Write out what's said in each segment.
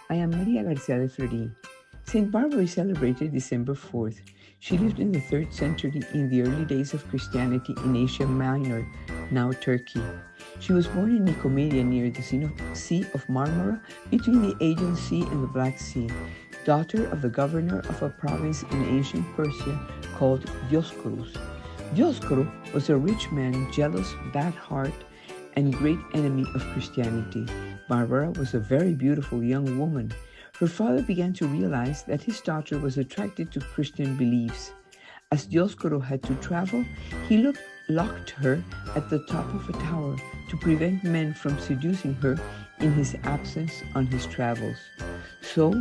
I am Maria Garcia de Fleury. St. Barbara is celebrated December 4th. She lived in the 3rd century in the early days of Christianity in Asia Minor, now Turkey. She was born in Nicomedia near the Sea of Marmara between the Aegean Sea and the Black Sea, daughter of the governor of a province in ancient Persia called Dioscorus. Dioscoro was a rich man, jealous, bad heart, and great enemy of Christianity. Barbara was a very beautiful young woman. Her father began to realize that his daughter was attracted to Christian beliefs. As Dioscoro had to travel, he locked her at the top of a tower to prevent men from seducing her in his absence on his travels. So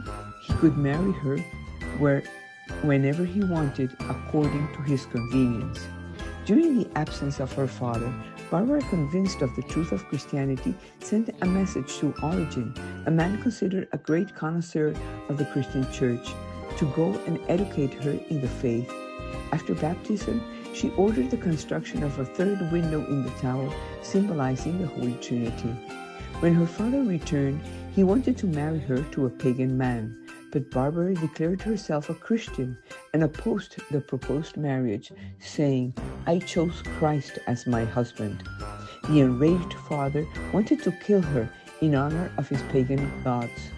he could marry her whenever he wanted according to his convenience. During the absence of her father, Barbara, convinced of the truth of Christianity, sent a message to Origen, a man considered a great connoisseur of the Christian Church, to go and educate her in the faith. After baptism, she ordered the construction of a third window in the tower, symbolizing the Holy Trinity. When her father returned, he wanted to marry her to a pagan man, but Barbara declared herself a Christian and opposed the proposed marriage, saying, "I chose Christ as my husband." The enraged father wanted to kill her in honor of his pagan gods.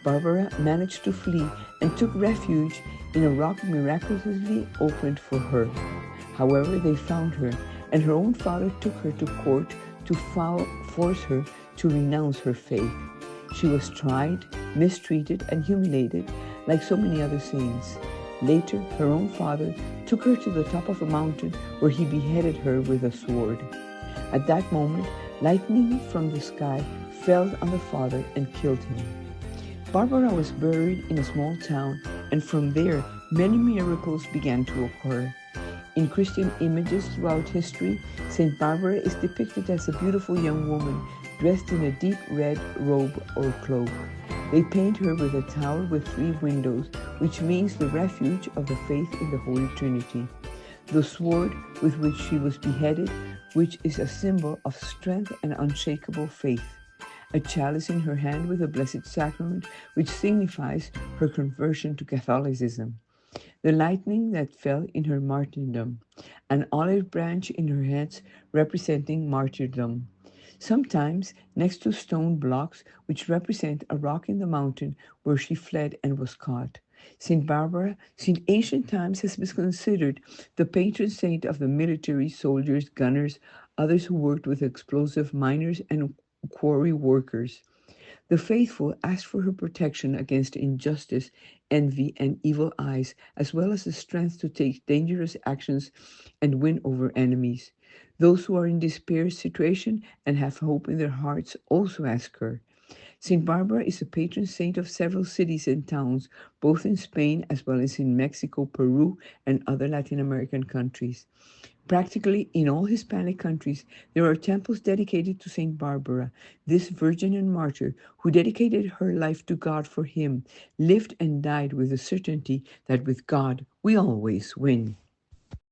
Barbara managed to flee and took refuge in a rock miraculously opened for her. However, they found her, and her own father took her to court to force her to renounce her faith. She was tried, mistreated, and humiliated like so many other saints. Later, her own father took her to the top of a mountain where he beheaded her with a sword. At that moment, lightning from the sky fell on the father and killed him. Barbara was buried in a small town, and from there, many miracles began to occur. In Christian images throughout history, St. Barbara is depicted as a beautiful young woman dressed in a deep red robe or cloak. They paint her with a tower with 3 windows, which means the refuge of the faith in the Holy Trinity. The sword with which she was beheaded, which is a symbol of strength and unshakable faith. A chalice in her hand with the Blessed Sacrament, which signifies her conversion to Catholicism. The lightning that fell in her martyrdom, an olive branch in her hands representing martyrdom. Sometimes next to stone blocks which represent a rock in the mountain where she fled and was caught. St. Barbara, since ancient times, has been considered the patron saint of the military, soldiers, gunners, others who worked with explosive miners and quarry workers. The faithful asked for her protection against injustice, envy, and evil eyes, as well as the strength to take dangerous actions and win over enemies. Those who are in despair situation and have hope in their hearts also ask her. St. Barbara is a patron saint of several cities and towns, both in Spain as well as in Mexico, Peru, and other Latin American countries. Practically in all Hispanic countries, there are temples dedicated to St. Barbara. This virgin and martyr, who dedicated her life to God for him, lived and died with the certainty that with God we always win.